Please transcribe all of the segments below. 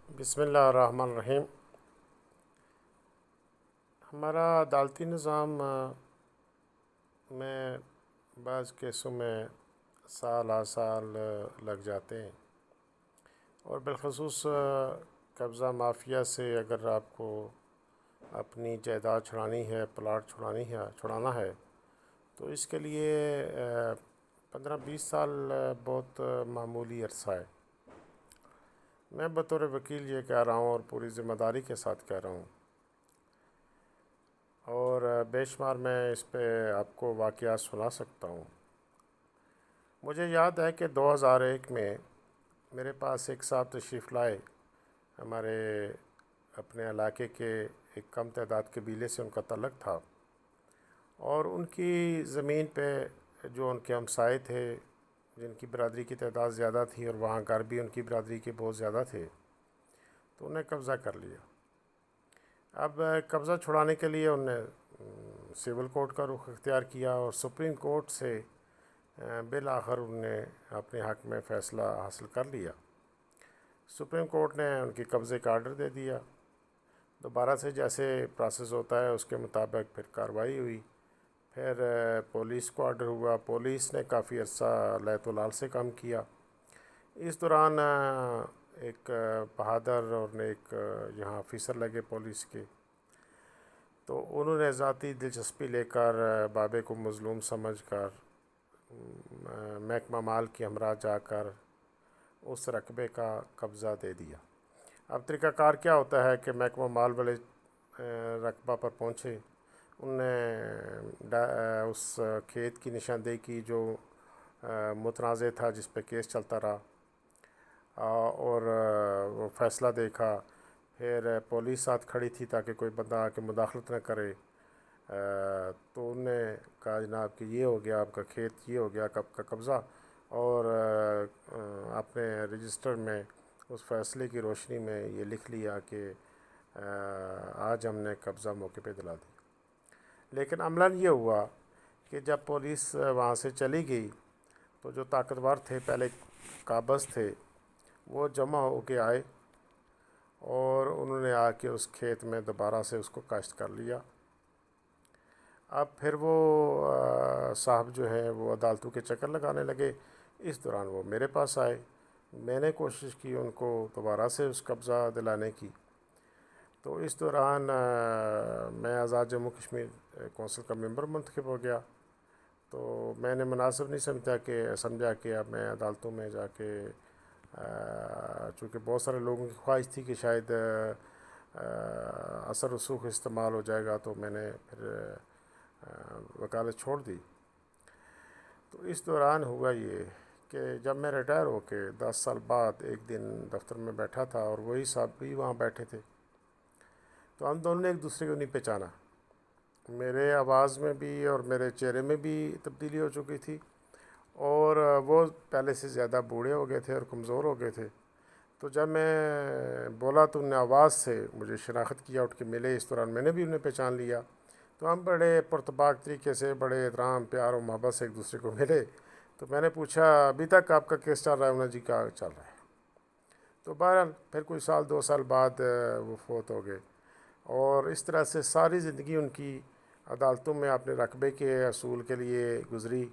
بسم اللہ الرحمن الرحیم۔ ہمارا عدالتی نظام میں بعض کیسوں میں سال ہر سال لگ جاتے ہیں، اور بالخصوص قبضہ مافیا سے اگر آپ کو اپنی جائیداد چھڑانی ہے، پلاٹ چھڑانا ہے، تو اس کے لیے 15-20 سال بہت معمولی عرصہ ہے۔ میں بطور وکیل یہ کہہ رہا ہوں اور پوری ذمہ داری کے ساتھ کہہ رہا ہوں، اور بے شمار میں اس پہ آپ کو واقعات سنا سکتا ہوں۔ مجھے یاد ہے کہ 2001 میں میرے پاس ایک صاحب تشریف لائے، ہمارے اپنے علاقے کے ایک کم تعداد قبیلے سے ان کا تعلق تھا، اور ان کی زمین پہ جو ان کے ہمسائے تھے جن کی برادری کی تعداد زیادہ تھی، اور وہاں گھر بھی ان کی برادری کے بہت زیادہ تھے، تو انہیں قبضہ کر لیا۔ اب قبضہ چھڑانے کے لیے انہوں نے سول کورٹ کا رخ اختیار کیا، اور سپریم کورٹ سے بالآخر انہوں نے اپنے حق میں فیصلہ حاصل کر لیا۔ سپریم کورٹ نے ان کی قبضے کا آرڈر دے دیا۔ دوبارہ سے جیسے پروسیس ہوتا ہے اس کے مطابق پھر کارروائی ہوئی، پھر پولیس کو آرڈر ہوا، پولیس نے کافی عرصہ لیت و لال سے کام کیا۔ اس دوران ایک بہادر اور ایک یہاں آفیسر لگے پولیس کے، تو انہوں نے ذاتی دلچسپی لے کر بابے کو مظلوم سمجھ کر محکمہ مال کے ہمراہ جا کر اس رقبے کا قبضہ دے دیا۔ اب طریقہ کار کیا ہوتا ہے کہ محکمہ مال والے رقبہ پر پہنچے، انہوں نے اس کھیت کی نشاندہی کی جو متنازع تھا، جس پہ کیس چلتا رہا، اور وہ فیصلہ دیکھا۔ پھر پولیس ساتھ کھڑی تھی تاکہ کوئی بندہ آ کے مداخلت نہ کرے، تو انہوں نے کہا جناب کہ یہ ہو گیا آپ کا کھیت، یہ ہو گیا آپ کا قبضہ، اور آپ نے رجسٹر میں اس فیصلے کی روشنی میں یہ لکھ لیا کہ آج ہم نے قبضہ موقع پہ دلا دی۔ لیکن عملاً یہ ہوا کہ جب پولیس وہاں سے چلی گئی تو جو طاقتور تھے، پہلے قابض تھے، وہ جمع ہو کے آئے، اور انہوں نے آ کے اس کھیت میں دوبارہ سے اس کو کاشت کر لیا۔ اب پھر وہ صاحب جو ہیں وہ عدالتوں کے چکر لگانے لگے۔ اس دوران وہ میرے پاس آئے، میں نے کوشش کی ان کو دوبارہ سے اس قبضہ دلانے کی۔ تو اس دوران میں آزاد جموں کشمیر کونسل کا ممبر منتخب ہو گیا، تو میں نے مناسب نہیں سمجھا کہ اب میں عدالتوں میں جا کے، چونکہ بہت سارے لوگوں کی خواہش تھی کہ شاید اثر رسوخ استعمال ہو جائے گا، تو میں نے پھر وکالت چھوڑ دی۔ تو اس دوران ہوا یہ کہ جب میں ریٹائر ہو کے 10 سال بعد ایک دن دفتر میں بیٹھا تھا، اور وہی صاحب بھی وہاں بیٹھے تھے، تو ہم دونوں نے ایک دوسرے کو نہیں پہچانا۔ میرے آواز میں بھی اور میرے چہرے میں بھی تبدیلی ہو چکی تھی، اور وہ پہلے سے زیادہ بوڑھے ہو گئے تھے اور کمزور ہو گئے تھے۔ تو جب میں بولا تو انہوں نے آواز سے مجھے شناخت کیا، اٹھ کے ملے۔ اس دوران میں نے بھی انہیں پہچان لیا، تو ہم بڑے پرتپاک طریقے سے، بڑے احترام، پیار و محبت سے ایک دوسرے کو ملے۔ تو میں نے پوچھا ابھی تک آپ کا کیس چل رہا ہے؟ انہوں نے جی کیا چل رہا ہے۔ تو بہرحال پھر کوئی 1-2 سال بعد وہ فوت ہو گئے، اور اس طرح سے ساری زندگی ان کی عدالتوں میں اپنے رقبے کے اصول کے لیے گزری،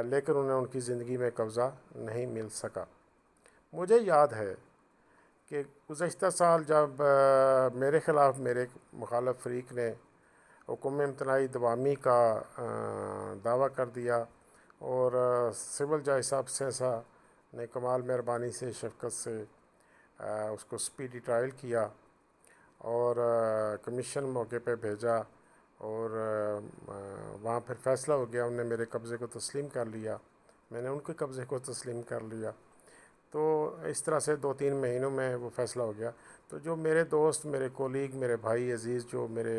لیکن انہیں ان کی زندگی میں قبضہ نہیں مل سکا۔ مجھے یاد ہے کہ گزشتہ سال جب میرے خلاف میرے مخالف فریق نے حکم امتناعی دوامی کا دعویٰ کر دیا، اور سول جج صاحب سیسا نے کمال مہربانی سے، شفقت سے اس کو سپیڈی ٹرائل کیا، اور کمیشن موقع پہ بھیجا، اور وہاں پھر فیصلہ ہو گیا۔ انہوں نے میرے قبضے کو تسلیم کر لیا، میں نے ان کے قبضے کو تسلیم کر لیا۔ تو اس طرح سے 2-3 مہینوں میں وہ فیصلہ ہو گیا۔ تو جو میرے دوست، میرے کولیگ، میرے بھائی عزیز جو میرے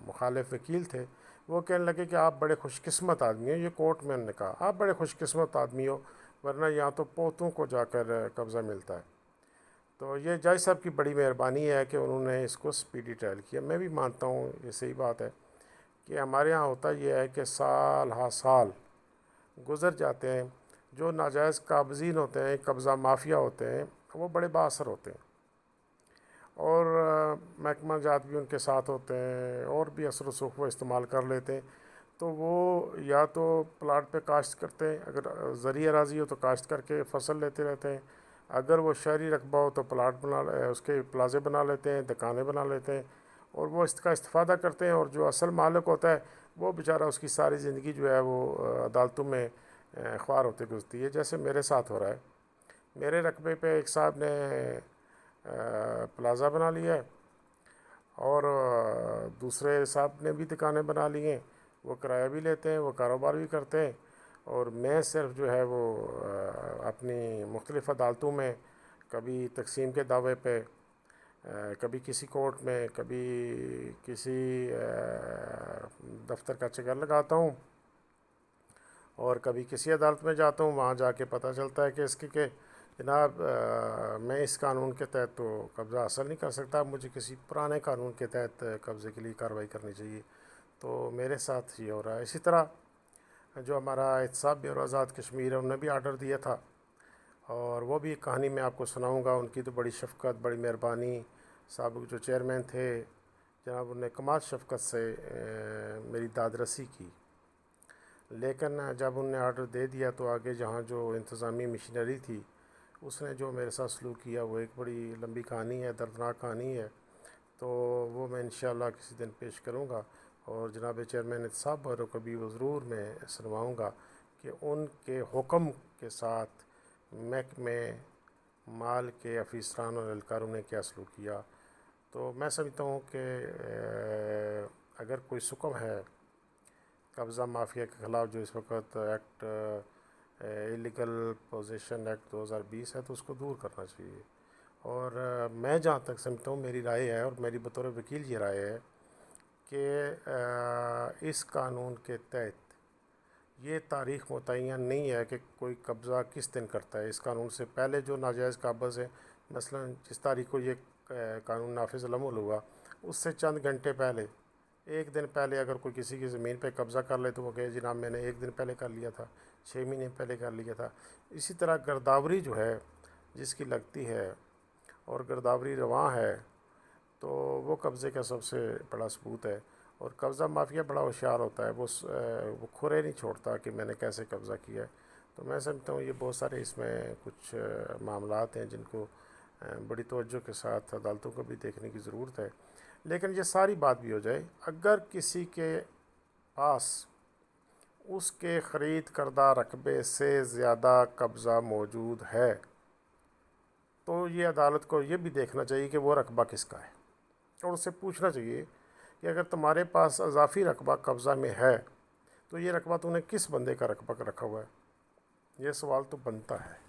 مخالف وکیل تھے، وہ کہنے لگے کہ آپ بڑے خوش قسمت آدمی ہو۔ یہ کورٹ میں انہوں نے کہا آپ بڑے خوش قسمت آدمی ہو، ورنہ یہاں تو پوتوں کو جا کر قبضہ ملتا ہے۔ تو یہ جج صاحب کی بڑی مہربانی ہے کہ انہوں نے اس کو سپیڈی ٹرائل کیا۔ میں بھی مانتا ہوں یہ صحیح بات ہے کہ ہمارے ہاں ہوتا یہ ہے کہ سال ہا سال گزر جاتے ہیں، جو ناجائز قابضین ہوتے ہیں، قبضہ مافیا ہوتے ہیں، وہ بڑے بااثر ہوتے ہیں، اور محکمہ جات بھی ان کے ساتھ ہوتے ہیں، اور بھی اثر و رسوخ وہ استعمال کر لیتے ہیں۔ تو وہ یا تو پلاٹ پہ کاشت کرتے ہیں، اگر زرعی اراضی ہو تو کاشت کر کے فصل لیتے رہتے ہیں، اگر وہ شہری رقبہ ہو تو پلاٹ اس کے پلازے بنا لیتے ہیں، دکانیں بنا لیتے ہیں، اور وہ اس کا استفادہ کرتے ہیں، اور جو اصل مالک ہوتا ہے وہ بیچارہ اس کی ساری زندگی جو ہے وہ عدالتوں میں خوار ہوتے گزرتی ہے، جیسے میرے ساتھ ہو رہا ہے۔ میرے رقبے پہ ایک صاحب نے پلازا بنا لیا ہے، اور دوسرے صاحب نے بھی دکانیں بنا لی ہیں، وہ کرایہ بھی لیتے ہیں، وہ کاروبار بھی کرتے ہیں، اور میں صرف جو ہے وہ اپنی مختلف عدالتوں میں کبھی تقسیم کے دعوے پہ، کبھی کسی کورٹ میں، کبھی کسی دفتر کا چکر لگاتا ہوں، اور کبھی کسی عدالت میں جاتا ہوں، وہاں جا کے پتہ چلتا ہے کہ اس کی کہ جناب میں اس قانون کے تحت تو قبضہ حاصل نہیں کر سکتا، مجھے کسی پرانے قانون کے تحت قبضے کے لیے کارروائی کرنی چاہیے۔ تو میرے ساتھ یہ ہو رہا ہے۔ اسی طرح جو ہمارا احتساب بیورو آزاد کشمیر ہے، انہوں نے بھی آرڈر دیا تھا، اور وہ بھی ایک کہانی میں آپ کو سناؤں گا۔ ان کی تو بڑی شفقت، بڑی مہربانی، سابق جو چیئرمین تھے جناب، انہوں نے کمال شفقت سے میری داد رسی کی، لیکن جب انہوں نے آرڈر دے دیا تو آگے جہاں جو انتظامی مشینری تھی اس نے جو میرے ساتھ سلوک کیا وہ ایک بڑی لمبی کہانی ہے، دردناک کہانی ہے، تو وہ میں انشاءاللہ کسی دن پیش کروں گا، اور جناب چیئرمین احتساب بیورو کو بھی وہ ضرور میں سنواؤں گا کہ ان کے حکم کے ساتھ محکمے مال کے افیسران اور اہلکاروں نے کیا سلوک کیا۔ تو میں سمجھتا ہوں کہ اگر کوئی سکم ہے قبضہ مافیا کے خلاف جو اس وقت ایکٹ ایلیگل پوزیشن ایکٹ 2020 ہے، تو اس کو دور کرنا چاہیے۔ اور میں جہاں تک سمجھتا ہوں، میری رائے ہے، اور میری بطور وکیل یہ رائے ہے کہ اس قانون کے تحت یہ تاریخ متعین نہیں ہے کہ کوئی قبضہ کس دن کرتا ہے۔ اس قانون سے پہلے جو ناجائز قابض ہے، مثلا جس تاریخ کو یہ قانون نافذ العمل ہوا، اس سے چند گھنٹے پہلے، ایک دن پہلے اگر کوئی کسی کی زمین پہ قبضہ کر لے تو وہ کہے جناب میں نے ایک دن پہلے کر لیا تھا، 6 مہینے پہلے کر لیا تھا۔ اسی طرح گرداوری جو ہے جس کی لگتی ہے اور گرداوری رواں ہے، تو وہ قبضے کا سب سے بڑا ثبوت ہے۔ اور قبضہ مافیا بڑا ہوشیار ہوتا ہے، وہ کھرے نہیں چھوڑتا کہ میں نے کیسے قبضہ کیا ہے۔ تو میں سمجھتا ہوں یہ بہت سارے اس میں کچھ معاملات ہیں جن کو بڑی توجہ کے ساتھ عدالتوں کو بھی دیکھنے کی ضرورت ہے۔ لیکن یہ ساری بات بھی ہو جائے، اگر کسی کے پاس اس کے خرید کردہ رقبے سے زیادہ قبضہ موجود ہے تو یہ عدالت کو یہ بھی دیکھنا چاہیے کہ وہ رقبہ کس کا ہے، اور اس سے پوچھنا چاہیے کہ اگر تمہارے پاس اضافی رقبہ قبضہ میں ہے تو یہ رقبہ تو نے کس بندے کا رقبہ رکھا ہوا ہے؟ یہ سوال تو بنتا ہے۔